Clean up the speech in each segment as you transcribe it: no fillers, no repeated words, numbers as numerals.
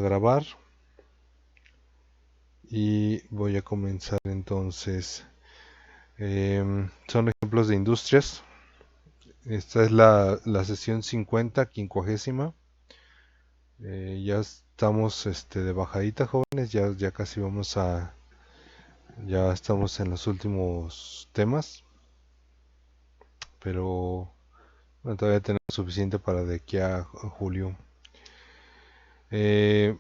grabar y voy a comenzar entonces. Son ejemplos de industrias. Esta es la sesión 50, quincuagésima. Ya estamos de bajadita, jóvenes. Ya casi vamos a. Ya estamos en los últimos temas. Pero bueno, todavía tenemos suficiente para de aquí a julio. Eh,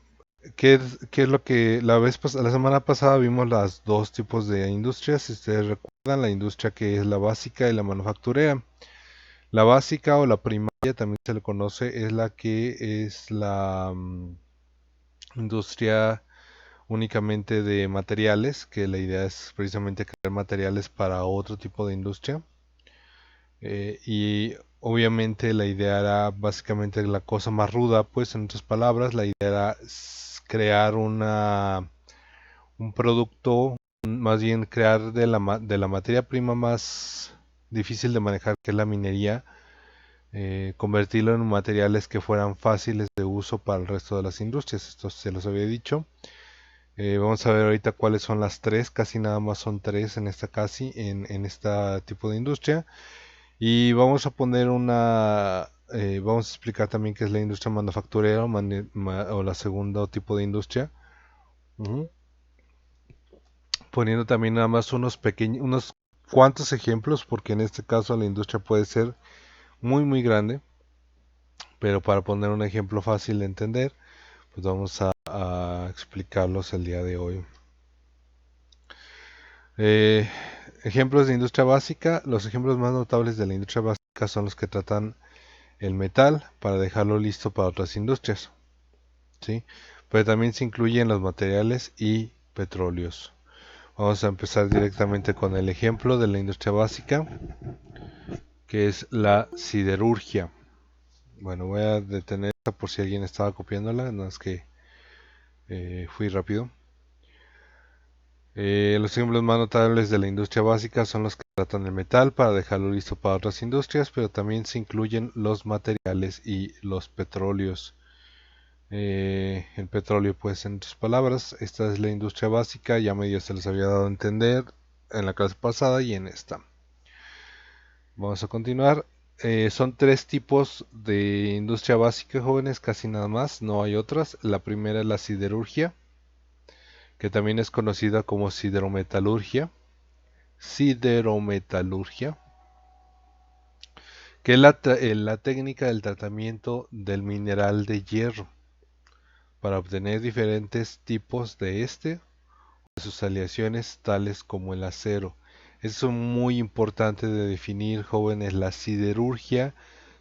¿qué es lo que la semana pasada vimos los dos tipos de industrias? Si ustedes recuerdan, la industria que es la básica y la manufacturera. La básica o la primaria también se le conoce, es la que es la industria únicamente de materiales, que la idea es precisamente crear materiales para otro tipo de industria. Y obviamente la idea era básicamente la cosa más ruda, pues en otras palabras, la idea era crear un producto, más bien crear de la materia prima más difícil de manejar, que es la minería, convertirlo en materiales que fueran fáciles de uso para el resto de las industrias. Esto se los había dicho. Vamos a ver ahorita cuáles son las tres, casi nada más son tres en esta en este tipo de industria. Y vamos a poner vamos a explicar también qué es la industria manufacturera o la segunda tipo de industria. Ujú. Poniendo también nada más unos cuantos ejemplos, porque en este caso la industria puede ser muy grande, pero para poner un ejemplo fácil de entender, pues vamos a explicarlos el día de hoy. Eh, Ejemplos de industria básica. Los ejemplos más notables de la industria básica son los que tratan el metal para dejarlo listo para otras industrias, ¿sí? Pero también se incluyen los materiales y petróleos. Vamos a empezar directamente con el ejemplo de la industria básica, que es la siderurgia. Bueno, voy a detener esta por si alguien estaba copiándola, no es que fui rápido. Los ejemplos más notables de la industria básica son los que tratan el metal para dejarlo listo para otras industrias, pero también se incluyen los materiales y los petróleos. El petróleo, pues en otras palabras, esta es la industria básica, ya medio se les había dado a entender en la clase pasada y en esta. Vamos a continuar. Son tres tipos de industria básica, jóvenes, casi nada más, no hay otras. La primera es la siderurgia, que también es conocida como siderometalurgia. Siderometalurgia, que es la técnica del tratamiento del mineral de hierro para obtener diferentes tipos de sus aleaciones tales como el acero. Eso es muy importante de definir, jóvenes. La siderurgia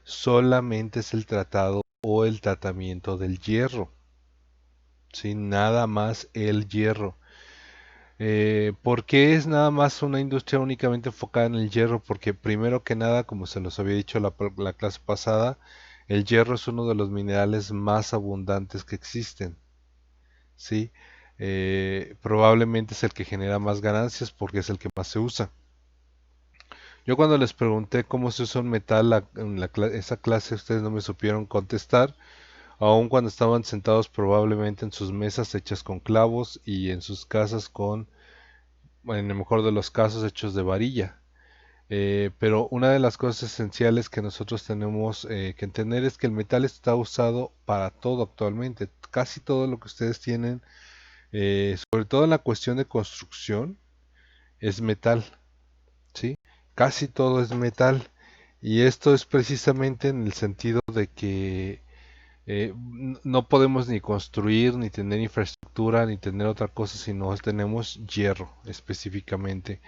solamente es el tratado o el tratamiento del hierro, sin nada más el hierro. ¿Por qué es nada más una industria únicamente enfocada en el hierro? Porque primero que nada, como se los había dicho la clase pasada, el hierro es uno de los minerales más abundantes que existen, ¿sí? Probablemente es el que genera más ganancias porque es el que más se usa. Yo cuando les pregunté cómo se usa un metal esa clase, ustedes no me supieron contestar, aun cuando estaban sentados probablemente en sus mesas hechas con clavos y en sus casas en el mejor de los casos, hechos de varilla. Pero una de las cosas esenciales que nosotros tenemos que entender es que el metal está usado para todo actualmente. Casi todo lo que ustedes tienen, sobre todo en la cuestión de construcción, es metal, ¿sí? Casi todo es metal. Y esto es precisamente en el sentido de que no podemos ni construir, ni tener infraestructura, ni tener otra cosa si no tenemos hierro específicamente.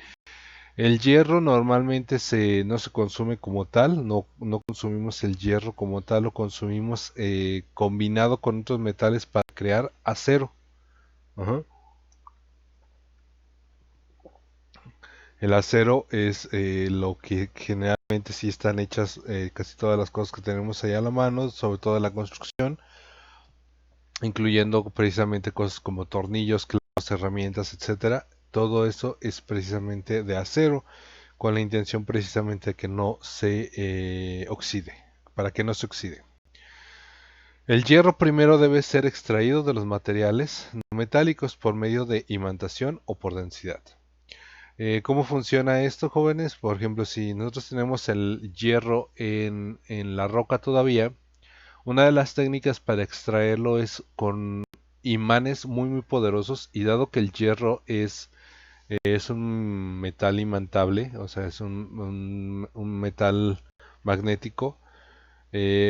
El hierro normalmente no se consume como tal, no consumimos el hierro como tal, lo consumimos combinado con otros metales para crear acero. Ajá. El acero es lo que generalmente sí están hechas casi todas las cosas que tenemos ahí a la mano, sobre todo la construcción, incluyendo precisamente cosas como tornillos, clavos, herramientas, etcétera. Todo eso es precisamente de acero, con la intención precisamente de que no se oxide, para que no se oxide. El hierro primero debe ser extraído de los materiales no metálicos por medio de imantación o por densidad. ¿Cómo funciona esto, jóvenes? Por ejemplo, si nosotros tenemos el hierro en la roca todavía, una de las técnicas para extraerlo es con imanes muy poderosos, y dado que el hierro es un metal imantable, o sea, es un metal magnético,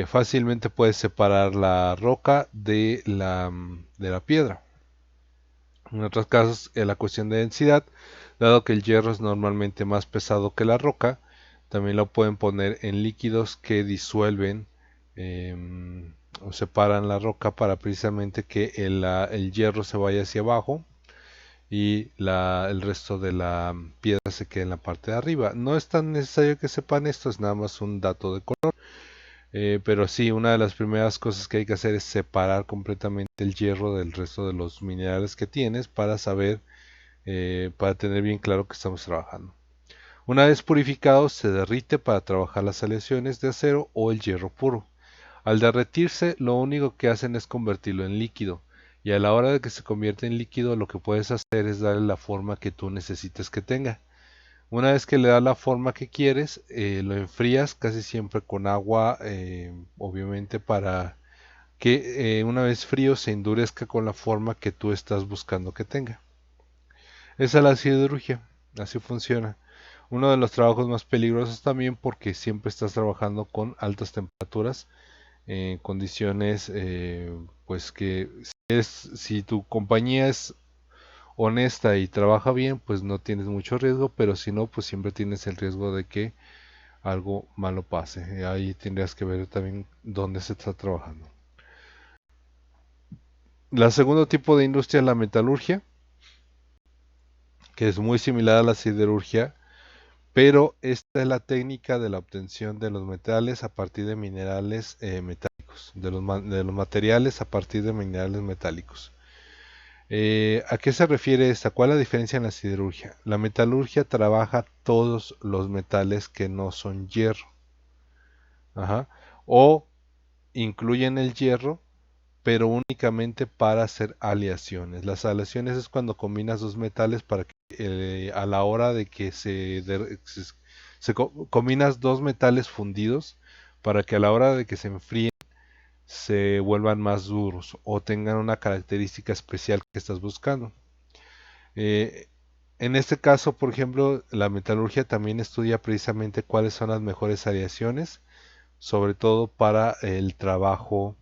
fácilmente puedes separar la roca de la piedra. En otros casos, en la cuestión de densidad, dado que el hierro es normalmente más pesado que la roca, también lo pueden poner en líquidos que disuelven o separan la roca para precisamente que el hierro se vaya hacia abajo y el resto de la piedra se quede en la parte de arriba. No es tan necesario que sepan esto, es nada más un dato de color. Pero sí, una de las primeras cosas que hay que hacer es separar completamente el hierro del resto de los minerales que tienes para saber, para tener bien claro que estamos trabajando. Una vez purificado, se derrite para trabajar las aleaciones de acero o el hierro puro. Al derretirse, lo único que hacen es convertirlo en líquido, y a la hora de que se convierte en líquido, lo que puedes hacer es darle la forma que tú necesites que tenga. Una vez que le das la forma que quieres, lo enfrías casi siempre con agua, obviamente para que una vez frío se endurezca con la forma que tú estás buscando que tenga. Esa es la siderurgia, así funciona. Uno de los trabajos más peligrosos también porque siempre estás trabajando con altas temperaturas, en condiciones pues que si tu compañía es honesta y trabaja bien, pues no tienes mucho riesgo, pero si no, pues siempre tienes el riesgo de que algo malo pase. Ahí tendrías que ver también dónde se está trabajando. La segundo tipo de industria es la metalurgia, que es muy similar a la siderurgia, pero esta es la técnica de la obtención de los metales a partir de minerales metálicos, de los materiales a partir de minerales metálicos. ¿A qué se refiere esta? ¿Cuál es la diferencia en la siderurgia? La metalurgia trabaja todos los metales que no son hierro. Ajá. O incluyen el hierro, pero únicamente para hacer aleaciones. Las aleaciones es cuando combinas dos metales para que a la hora de que combinas dos metales fundidos para que a la hora de que se enfríen se vuelvan más duros o tengan una característica especial que estás buscando. Eh, en este caso, por ejemplo, la metalurgia también estudia precisamente cuáles son las mejores aleaciones, sobre todo para eh, el trabajo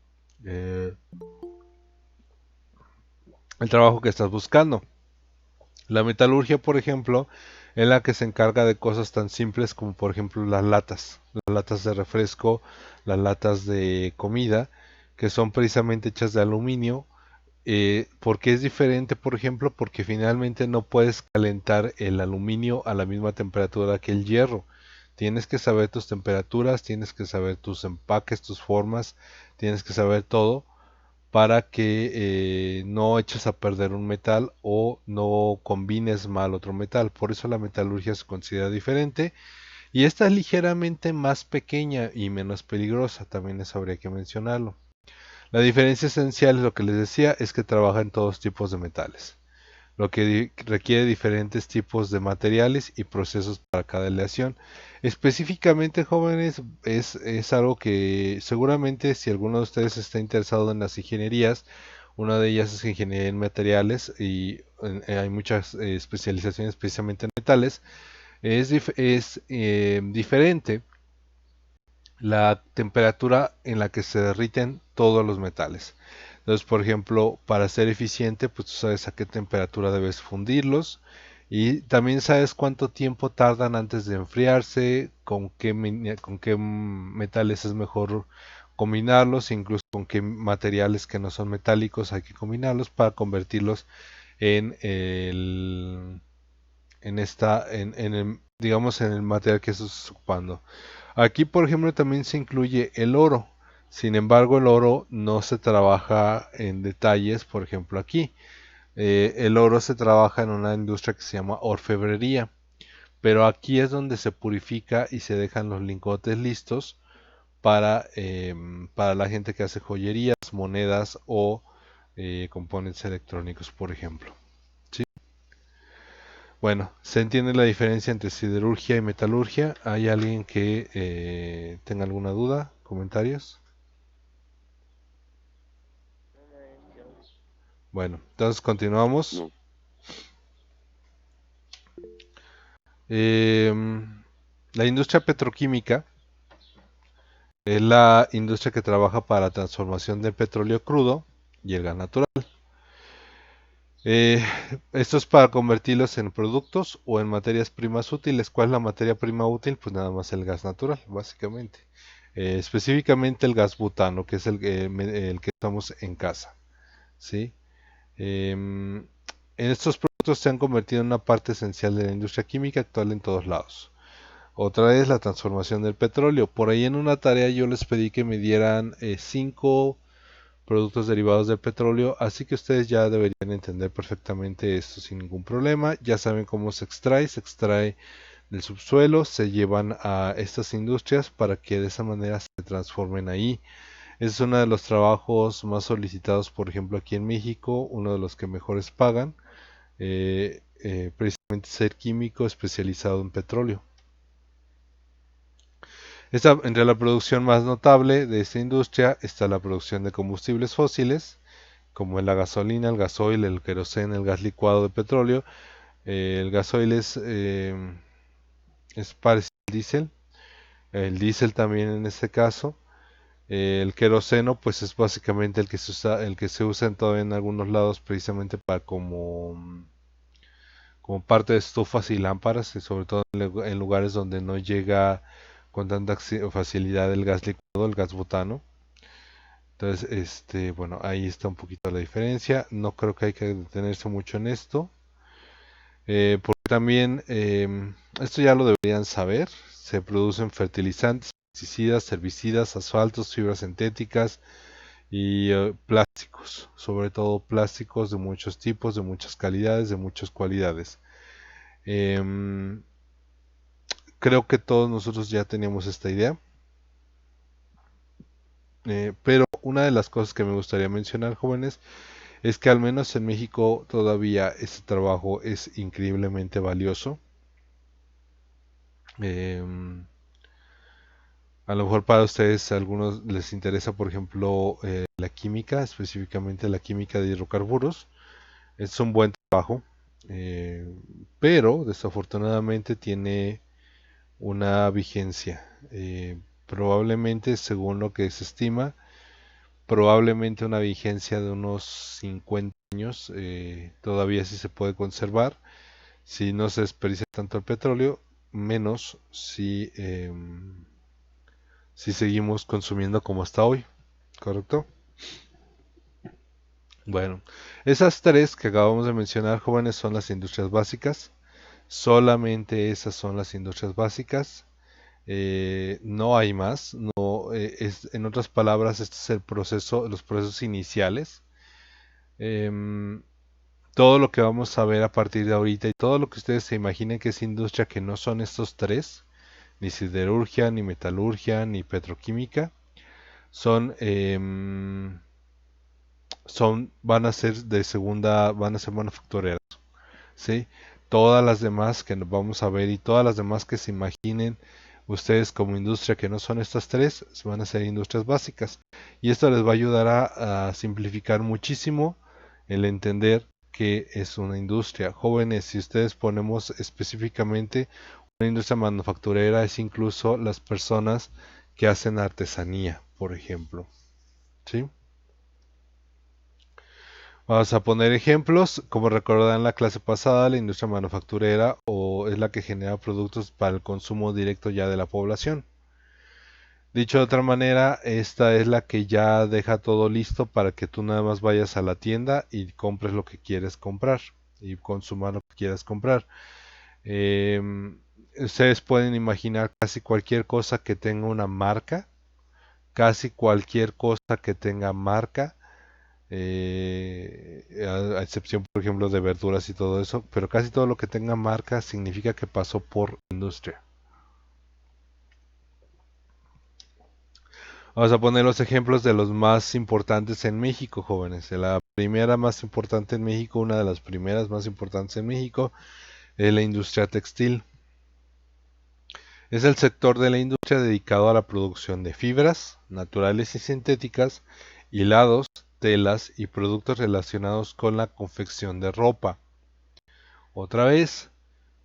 que estás buscando. La metalurgia, por ejemplo, es la que se encarga de cosas tan simples como, por ejemplo, las latas de refresco, las latas de comida, que son precisamente hechas de aluminio. ¿Por qué es diferente, por ejemplo? Porque finalmente no puedes calentar el aluminio a la misma temperatura que el hierro. Tienes que saber tus temperaturas, tienes que saber tus empaques, tus formas, tienes que saber todo para que no eches a perder un metal o no combines mal otro metal. Por eso la metalurgia se considera diferente, y esta es ligeramente más pequeña y menos peligrosa, también eso habría que mencionarlo. La diferencia esencial, lo que les decía, es que trabaja en todos tipos de metales, lo que requiere diferentes tipos de materiales y procesos para cada aleación. Específicamente, jóvenes, es algo que seguramente si alguno de ustedes está interesado en las ingenierías, una de ellas es ingeniería en materiales y hay muchas especializaciones precisamente en metales, es diferente la temperatura en la que se derriten todos los metales. Entonces, por ejemplo, para ser eficiente, pues tú sabes a qué temperatura debes fundirlos, y también sabes cuánto tiempo tardan antes de enfriarse, con qué metales es mejor combinarlos, incluso con qué materiales que no son metálicos hay que combinarlos para convertirlos en digamos, en el material que estás ocupando. Aquí, por ejemplo, también se incluye el oro. Sin embargo, el oro no se trabaja en detalles, por ejemplo, aquí. El oro se trabaja en una industria que se llama orfebrería, pero aquí es donde se purifica y se dejan los lingotes listos para la gente que hace joyerías, bancos, monedas o componentes electrónicos, por ejemplo. ¿Sí? Bueno, ¿se entiende la diferencia entre siderurgia y metalurgia? ¿Hay alguien que tenga alguna duda? ¿Comentarios? Bueno, entonces continuamos. No. La industria petroquímica es la industria que trabaja para la transformación del petróleo crudo y el gas natural. Eh, Esto es para convertirlos en productos o en materias primas útiles. ¿Cuál es la materia prima útil? Pues nada más el gas natural, básicamente. Específicamente el gas butano, que es el que usamos en casa. ¿Sí? En estos productos se han convertido en una parte esencial de la industria química actual en todos lados. Otra es la transformación del petróleo. Por ahí en una tarea yo les pedí que me dieran 5 productos derivados del petróleo, así que ustedes ya deberían entender perfectamente esto sin ningún problema. Ya saben cómo se extrae del subsuelo, se llevan a estas industrias para que de esa manera se transformen ahí. Ese es uno de los trabajos más solicitados, por ejemplo, aquí en México, uno de los que mejores pagan, precisamente ser químico especializado en petróleo. Entre la producción más notable de esta industria está la producción de combustibles fósiles, como es la gasolina, el gasoil, el queroseno, el gas licuado de petróleo. El gasoil es parecido al diésel, el diésel también en este caso. El queroseno, pues es básicamente el que se usa en algunos lados precisamente para como parte de estufas y lámparas, y sobre todo en lugares donde no llega con tanta facilidad el gas licuado, el gas butano. Entonces, bueno, ahí está un poquito la diferencia. No creo que hay que detenerse mucho en esto, porque también esto ya lo deberían saber. Se producen fertilizantes, pesticidas, herbicidas, asfaltos, fibras sintéticas y plásticos, sobre todo plásticos de muchos tipos, de muchas calidades, de muchas cualidades. Em, Creo que todos nosotros ya teníamos esta idea, pero una de las cosas que me gustaría mencionar, jóvenes, es que al menos en México todavía este trabajo es increíblemente valioso. Em, a lo mejor para ustedes, a algunos les interesa, por ejemplo, la química, específicamente la química de hidrocarburos. Es un buen trabajo, eh, pero desafortunadamente tiene una vigencia. Probablemente, según lo que se estima, probablemente una vigencia de unos 50 años, todavía sí se puede conservar si no se desperdicia tanto el petróleo, menos si seguimos consumiendo como hasta hoy, ¿correcto? Bueno, esas tres que acabamos de mencionar, jóvenes, son las industrias básicas. Solamente esas son las industrias básicas. No hay más. No, en otras palabras, este es el proceso, los procesos iniciales. Em, Todo lo que vamos a ver a partir de ahorita y todo lo que ustedes se imaginen que es industria que no son estos tres, ni siderurgia, ni metalurgia, ni petroquímica, son, van a ser de segunda, van a ser manufactureras, ¿sí? Todas las demás que nos vamos a ver y todas las demás que se imaginen ustedes como industria que no son estas tres, van a ser industrias básicas. Y esto les va a ayudar a simplificar muchísimo el entender que es una industria. Jóvenes, si ustedes ponemos específicamente una industria manufacturera, es incluso las personas que hacen artesanía, por ejemplo. ¿Sí? Vamos a poner ejemplos. Como recordarán en la clase pasada, la industria manufacturera es la que genera productos para el consumo directo ya de la población. Dicho de otra manera, esta es la que ya deja todo listo para que tú nada más vayas a la tienda y compres lo que quieres comprar y consumar lo que quieras comprar. Ustedes pueden imaginar casi cualquier cosa que tenga una marca, casi cualquier cosa que tenga marca, a excepción, por ejemplo, de verduras y todo eso, pero casi todo lo que tenga marca significa que pasó por industria. Vamos a poner los ejemplos de los más importantes en México, jóvenes. La primera más importante en México, una de las primeras más importantes en México, es la industria textil. Es el sector de la industria dedicado a la producción de fibras, naturales y sintéticas, hilados, telas y productos relacionados con la confección de ropa. Otra vez,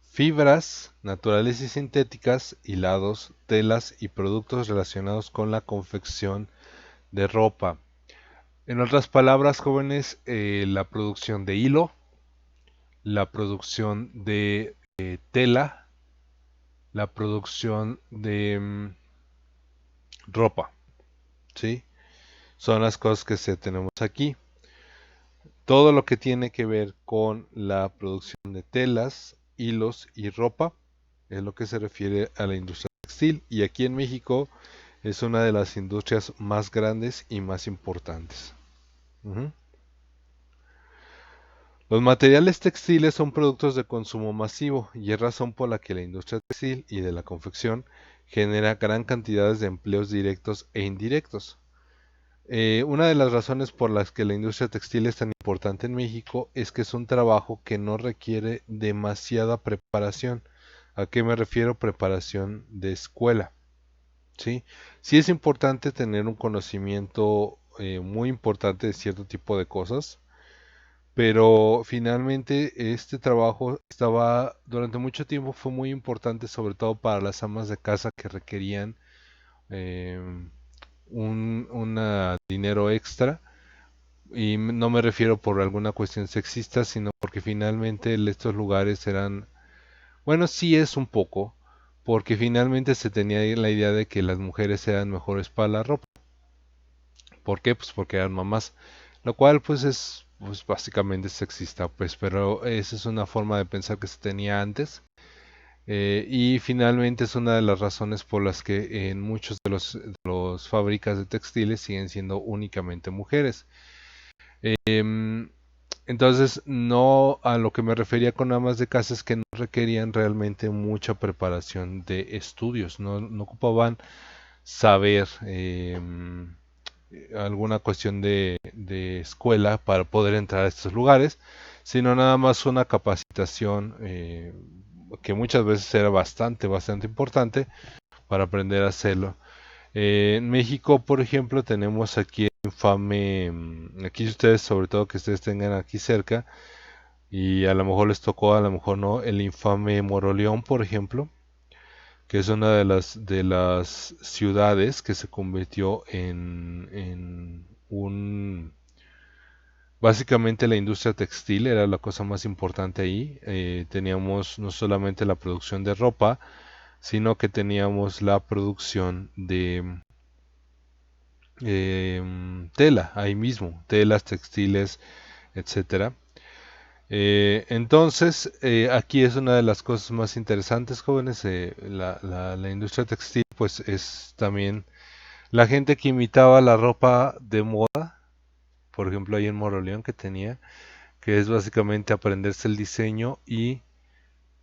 fibras, naturales y sintéticas, hilados, telas y productos relacionados con la confección de ropa. En otras palabras, jóvenes, la producción de hilo, la producción de tela, la producción de ropa, ¿sí? Son las cosas que tenemos aquí. Todo lo que tiene que ver con la producción de telas, hilos y ropa es lo que se refiere a la industria textil. Y aquí en México es una de las industrias más grandes y más importantes. Ujú. Los materiales textiles son productos de consumo masivo y es razón por la que la industria textil y de la confección genera gran cantidad de empleos directos e indirectos. Una de las razones por las que la industria textil es tan importante en México es que es un trabajo que no requiere demasiada preparación. ¿A qué me refiero? Preparación de escuela, ¿sí? Sí es importante tener un conocimiento muy importante de cierto tipo de cosas, pero finalmente este trabajo estaba durante mucho tiempo fue muy importante, sobre todo para las amas de casa que requerían eh, un dinero extra. Y no me refiero por alguna cuestión sexista, sino porque finalmente estos lugares eran, bueno, sí es un poco, porque finalmente se tenía la idea de que las mujeres eran mejores para la ropa. ¿Por qué? Pues porque eran mamás, lo cual pues es pues básicamente sexista, pues, pero esa es una forma de pensar que se tenía antes. Y finalmente es una de las razones por las que en muchos de los fábricas de textiles siguen siendo únicamente mujeres. Em, entonces, no a lo que me refería con amas de casa es que no requerían realmente mucha preparación de estudios, no ocupaban saber alguna cuestión de escuela para poder entrar a estos lugares, sino nada más una capacitación que muchas veces era bastante importante para aprender a hacerlo. En México, por ejemplo, tenemos aquí el infame, aquí ustedes, sobre todo que ustedes tengan aquí cerca, y a lo mejor les tocó, a lo mejor no, el infame Moroleón, por ejemplo, que es una de las ciudades que se convirtió en un... Básicamente la industria textil era la cosa más importante ahí. Teníamos no solamente la producción de ropa, sino que teníamos la producción de tela ahí mismo, telas, textiles, etcétera. Entonces, aquí es una de las cosas más interesantes, jóvenes. La industria textil, pues es también la gente que imitaba la ropa de moda, por ejemplo, ahí en Moroleón que tenía, que es básicamente aprenderse el diseño y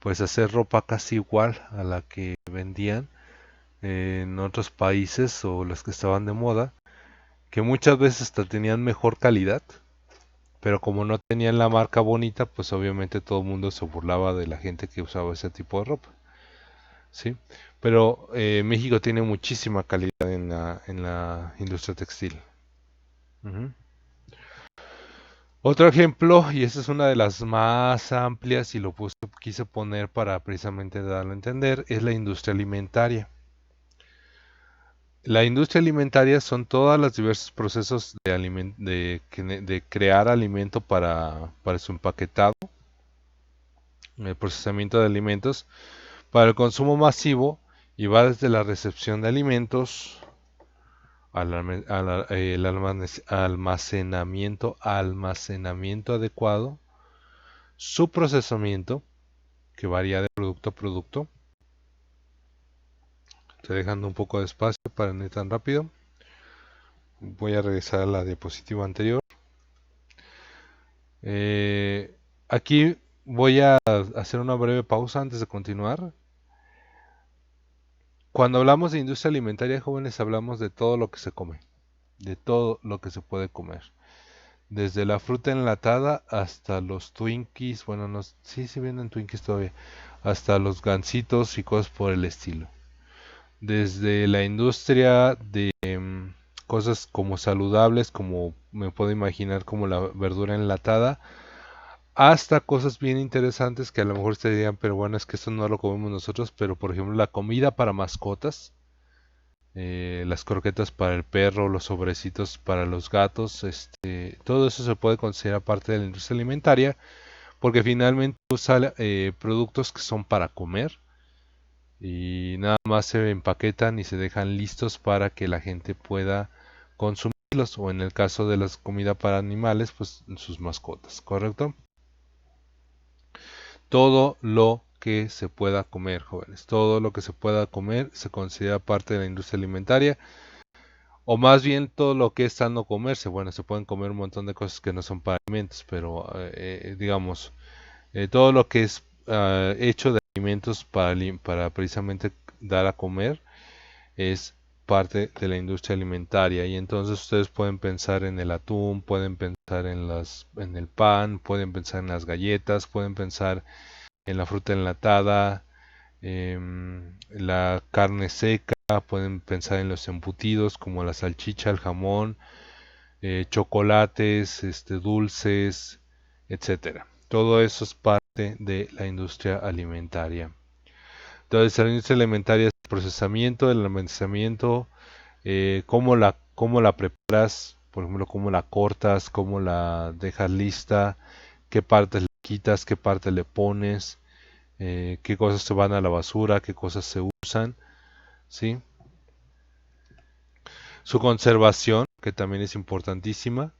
pues hacer ropa casi igual a la que vendían en otros países o las que estaban de moda, que muchas veces hasta tenían mejor calidad. Pero como no tenían la marca bonita, pues obviamente todo el mundo se burlaba de la gente que usaba ese tipo de ropa, ¿sí? Pero México tiene muchísima calidad en la industria textil. Ujú. Otro ejemplo, y esta es una de las más amplias y quise poner para precisamente darlo a entender, es la industria alimentaria. La industria alimentaria son todos los diversos procesos de crear alimento para su empaquetado, el procesamiento de alimentos para el consumo masivo y va desde la recepción de alimentos el almacenamiento adecuado, su procesamiento, que varía de producto a producto. Estoy dejando un poco de espacio para no ir tan rápido. Voy a regresar a la diapositiva anterior. Eh, Aquí voy a hacer una breve pausa antes de continuar. Cuando hablamos de industria alimentaria, jóvenes, hablamos de todo lo que se come, de todo lo que se puede comer. Desde la fruta enlatada hasta los Twinkies, bueno, no, sí, sí venden Twinkies todavía, hasta los gansitos y cosas por el estilo. Desde la industria de cosas como saludables, como me puedo imaginar como la verdura enlatada, hasta cosas bien interesantes que a lo mejor ustedes dirían, pero bueno, es que eso no lo comemos nosotros, pero por ejemplo la comida para mascotas, las croquetas para el perro, los sobrecitos para los gatos, todo eso se puede considerar parte de la industria alimentaria, porque finalmente usa productos que son para comer y nada más se empaquetan y se dejan listos para que la gente pueda consumirlos, o en el caso de la comida para animales, pues sus mascotas, ¿correcto? Todo lo que se pueda comer, jóvenes, todo lo que se pueda comer se considera parte de la industria alimentaria, o más bien todo lo que es sano comerse. Bueno, se pueden comer un montón de cosas que no son para alimentos, pero digamos, todo lo que es hecho de alimentos para precisamente dar a comer es parte de la industria alimentaria. Y entonces ustedes pueden pensar en el atún, pueden pensar en el pan, pueden pensar en las galletas, pueden pensar en la fruta enlatada, la carne seca, pueden pensar en los embutidos como la salchicha, el jamón, chocolates, dulces, etcétera. Todo eso es parte de la industria alimentaria. Entonces, la industria alimentaria es el procesamiento, el almacenamiento, cómo la preparas, por ejemplo, cómo la cortas, cómo la dejas lista, qué partes le quitas, qué partes le pones, qué cosas se van a la basura, qué cosas se usan, ¿sí? Su conservación, que también es importantísima.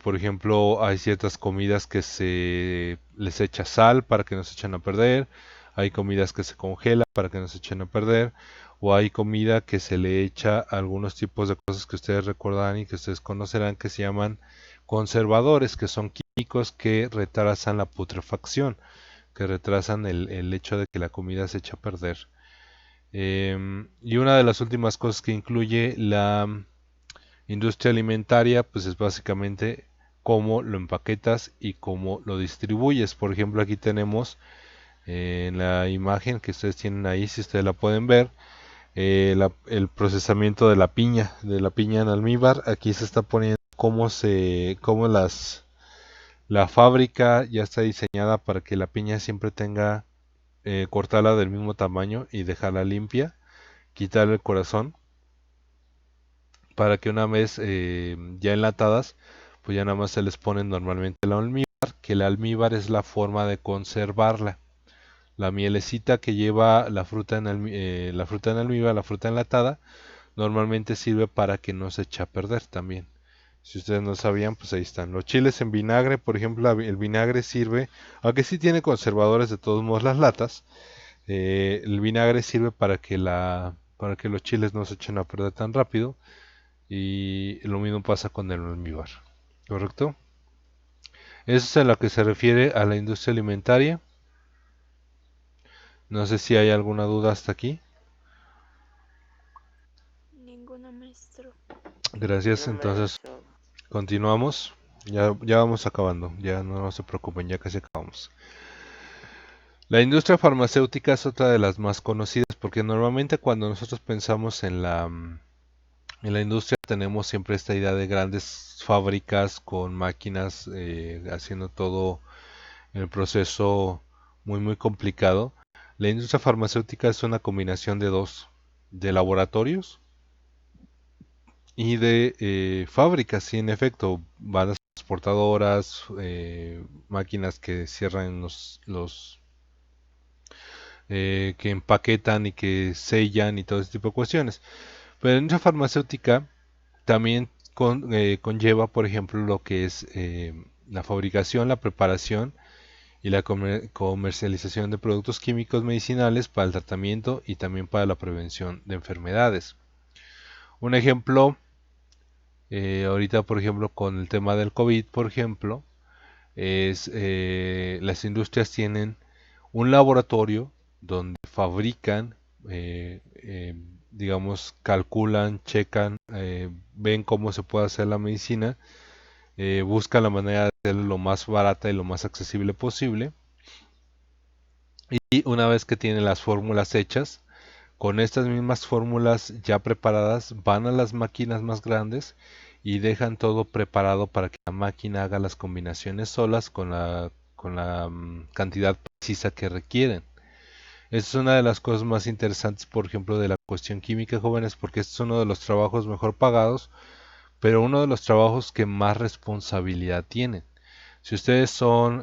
Por ejemplo, hay ciertas comidas que se les echa sal para que no se echen a perder, hay comidas que se congelan para que no se echen a perder, o hay comida que se le echa algunos tipos de cosas que ustedes recordarán y que ustedes conocerán que se llaman conservadores, que son químicos que retrasan la putrefacción, que retrasan el hecho de que la comida se echa a perder. Y una de las últimas cosas que incluye la industria alimentaria, pues es básicamente cómo lo empaquetas y cómo lo distribuyes. Por ejemplo, aquí tenemos en la imagen que ustedes tienen ahí, si ustedes la pueden ver, el procesamiento de la piña en almíbar. Aquí se está poniendo cómo la fábrica ya está diseñada para que la piña siempre tenga, cortarla del mismo tamaño y dejarla limpia, quitarle el corazón para que una vez ya enlatadas, pues ya nada más se les pone normalmente el almíbar, que el almíbar es la forma de conservarla. La mielecita que lleva la fruta en almíbar, la fruta enlatada, normalmente sirve para que no se eche a perder también. Si ustedes no sabían, pues ahí están. Los chiles en vinagre, por ejemplo, el vinagre sirve, aunque sí tiene conservadores de todos modos las latas, el vinagre sirve para que los chiles no se echen a perder tan rápido. Y lo mismo pasa con el almíbar, ¿correcto? Eso es a lo que se refiere a la industria alimentaria. No sé si hay alguna duda hasta aquí. Ninguna, maestro. Gracias, No, entonces maestro. continuamos. Ya vamos acabando, ya no se preocupen, ya casi acabamos. La industria farmacéutica es otra de las más conocidas porque normalmente cuando nosotros pensamos en la industria tenemos siempre esta idea de grandes fábricas con máquinas haciendo todo el proceso muy complicado. La industria farmacéutica es una combinación de dos, de laboratorios y de fábricas, sí, en efecto, van transportadoras, máquinas que cierran que empaquetan y que sellan y todo ese tipo de cuestiones. Pero la industria farmacéutica también conlleva, por ejemplo, lo que es la fabricación, la preparación y la comercialización de productos químicos medicinales para el tratamiento y también para la prevención de enfermedades. Un ejemplo, ahorita por ejemplo con el tema del COVID, por ejemplo, es las industrias tienen un laboratorio donde fabrican digamos, calculan, checan, ven cómo se puede hacer la medicina, buscan la manera de hacerlo lo más barata y lo más accesible posible. Y una vez que tienen las fórmulas hechas, con estas mismas fórmulas ya preparadas, van a las máquinas más grandes y dejan todo preparado para que la máquina haga las combinaciones solas con la cantidad precisa que requieren. Esta es una de las cosas más interesantes, por ejemplo, de la cuestión química, jóvenes, porque este es uno de los trabajos mejor pagados, pero uno de los trabajos que más responsabilidad tienen. Si ustedes son,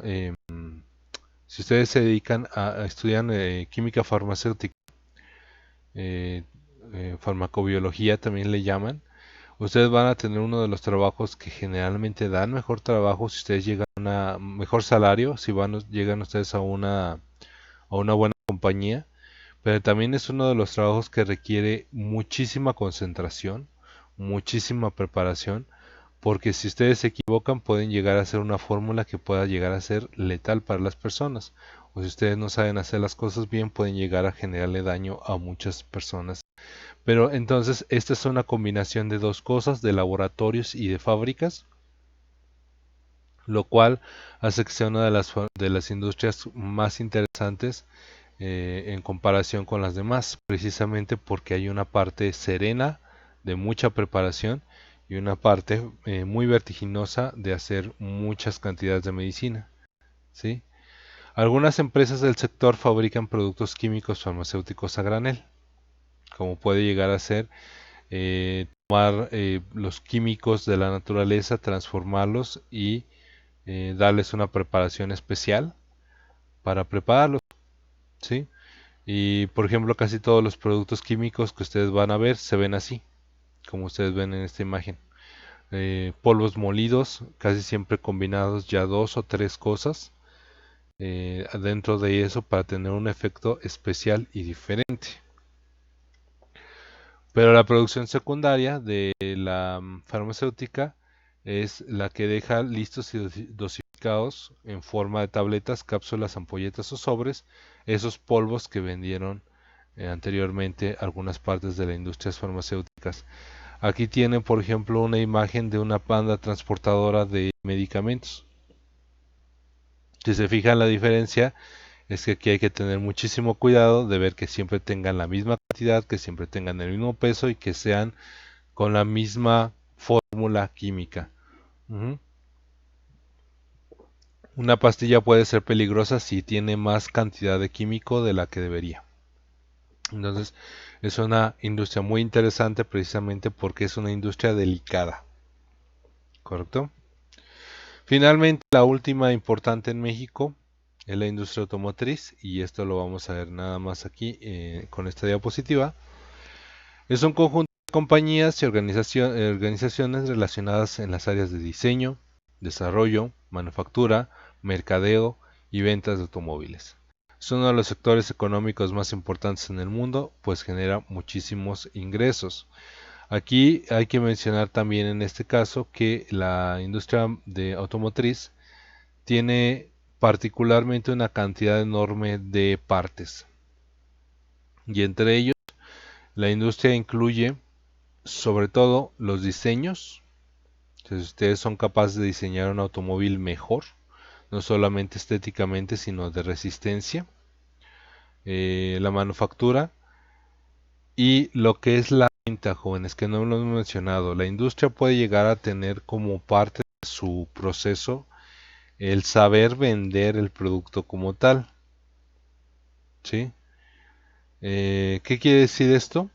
si ustedes se dedican a estudiar química farmacéutica, eh, farmacobiología también le llaman, ustedes van a tener uno de los trabajos que generalmente dan mejor trabajo si ustedes llegan a mejor salario, si llegan ustedes a una buena compañía, pero también es uno de los trabajos que requiere muchísima concentración, muchísima preparación, porque si ustedes se equivocan pueden llegar a hacer una fórmula que pueda llegar a ser letal para las personas. O si ustedes no saben hacer las cosas bien, pueden llegar a generarle daño a muchas personas. Pero entonces esta es una combinación de dos cosas, de laboratorios y de fábricas, lo cual hace que sea una de las industrias más interesantes en comparación con las demás, precisamente porque hay una parte serena de mucha preparación y una parte muy vertiginosa de hacer muchas cantidades de medicina, ¿sí? Algunas empresas del sector fabrican productos químicos farmacéuticos a granel, como puede llegar a ser tomar los químicos de la naturaleza, transformarlos y darles una preparación especial para prepararlos, ¿sí? Y por ejemplo, casi todos los productos químicos que ustedes van a ver se ven así, como ustedes ven en esta imagen. Polvos molidos, casi siempre combinados ya dos o tres cosas dentro de eso para tener un efecto especial y diferente. Pero la producción secundaria de la farmacéutica es la que deja listos y dosificados en forma de tabletas, cápsulas, ampolletas o sobres esos polvos que vendieron anteriormente algunas partes de las industrias farmacéuticas. Aquí tienen, por ejemplo, una imagen de una banda transportadora de medicamentos. Si se fijan, la diferencia es que aquí hay que tener muchísimo cuidado de ver que siempre tengan la misma cantidad, que siempre tengan el mismo peso y que sean con la misma fórmula química. Ujú. Una pastilla puede ser peligrosa si tiene más cantidad de químico de la que debería. Entonces, es una industria muy interesante precisamente porque es una industria delicada. ¿Correcto? Finalmente, la última importante en México es la industria automotriz y esto lo vamos a ver nada más aquí con esta diapositiva. Es un conjunto de compañías y organizaciones relacionadas en las áreas de diseño, desarrollo, manufactura, mercadeo y ventas de automóviles. Es uno de los sectores económicos más importantes en el mundo, pues genera muchísimos ingresos. Aquí hay que mencionar también en este caso que la industria de automotriz tiene particularmente una cantidad enorme de partes. Y entre ellos, la industria incluye sobre todo los diseños. Entonces, ustedes son capaces de diseñar un automóvil mejor, no solamente estéticamente, sino de resistencia, la manufactura y lo que es la venta, jóvenes, que no lo hemos mencionado. La industria puede llegar a tener como parte de su proceso el saber vender el producto como tal, ¿sí? ¿Qué quiere decir esto?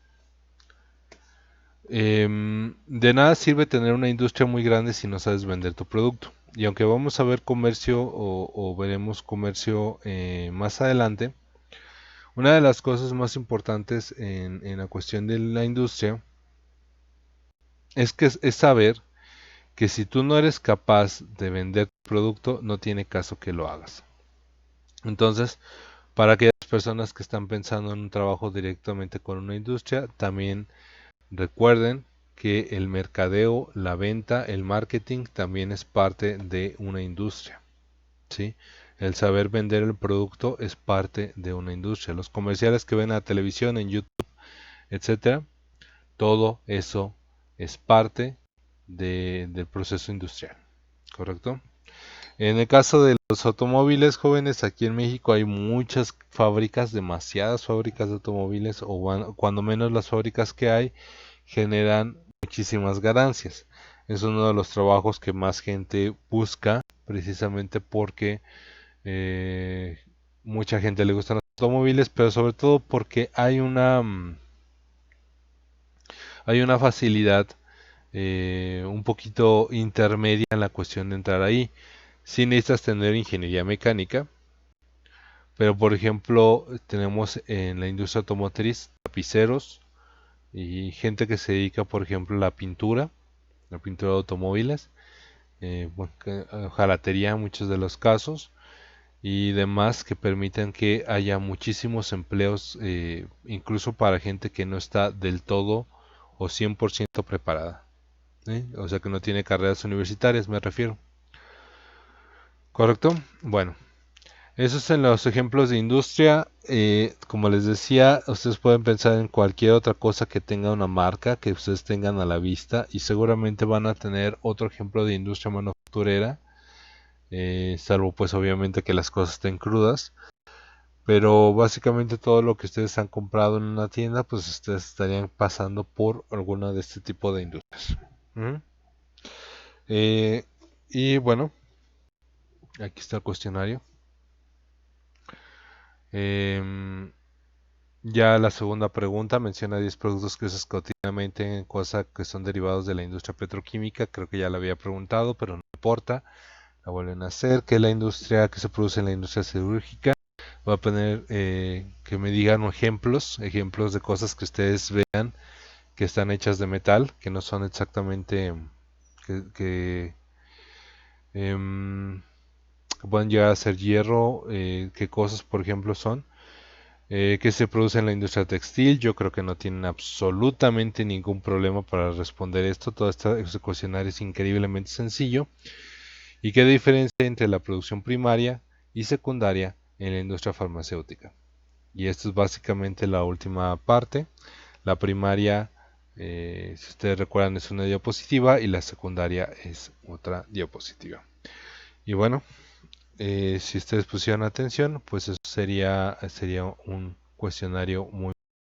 De nada sirve tener una industria muy grande si no sabes vender tu producto. Y aunque vamos a ver comercio o veremos comercio más adelante, una de las cosas más importantes en la cuestión de la industria es saber que si tú no eres capaz de vender tu producto, no tiene caso que lo hagas. Entonces, para aquellas personas que están pensando en un trabajo directamente con una industria, también recuerden que el mercadeo, la venta, el marketing también es parte de una industria, ¿sí? El saber vender el producto es parte de una industria. Los comerciales que ven en la televisión, en YouTube, etcétera, todo eso es parte del proceso industrial, ¿correcto? En el caso de los automóviles jóvenes, aquí en México hay muchas fábricas, demasiadas fábricas de automóviles, o cuando menos las fábricas que hay generan muchísimas ganancias. Es uno de los trabajos que más gente busca, precisamente porque eh, mucha gente le gustan los automóviles, pero sobre todo porque hay una facilidad un poquito intermedia en la cuestión de entrar ahí. Sí necesitas tener ingeniería mecánica, pero por ejemplo tenemos en la industria automotriz tapiceros y gente que se dedica por ejemplo a la pintura de automóviles, jalatería en muchos de los casos y demás que permiten que haya muchísimos empleos, incluso para gente que no está del todo o 100% preparada, ¿sí? O sea que no tiene carreras universitarias, me refiero. ¿Correcto? Bueno, esos son los ejemplos de industria. Como les decía, ustedes pueden pensar en cualquier otra cosa que tenga una marca que ustedes tengan a la vista y seguramente van a tener otro ejemplo de industria manufacturera, salvo pues obviamente que las cosas estén crudas. Pero básicamente todo lo que ustedes han comprado en una tienda, pues ustedes estarían pasando por alguna de este tipo de industrias. ¿Mm? Eh, y bueno, aquí está el cuestionario. Em, Ya la segunda pregunta menciona 10 productos que usas cotidianamente en cosas que son derivados de la industria petroquímica. Creo que ya la había preguntado, pero no importa. La vuelven a hacer. ¿Qué es la industria que se produce en la industria siderúrgica? Voy a poner que me digan ejemplos de cosas que ustedes vean que están hechas de metal, que no son exactamente que, em, que pueden llegar a ser hierro. ¿Qué cosas, por ejemplo, son? Que se produce en la industria textil. Yo creo que no tienen absolutamente ningún problema para responder esto. Todo este cuestionario es increíblemente sencillo. ¿Y qué diferencia entre la producción primaria y secundaria en la industria farmacéutica? Y esto es básicamente la última parte. La primaria, si ustedes recuerdan, es una diapositiva y la secundaria es otra diapositiva. Y bueno, si ustedes pusieron atención, pues eso sería un cuestionario muy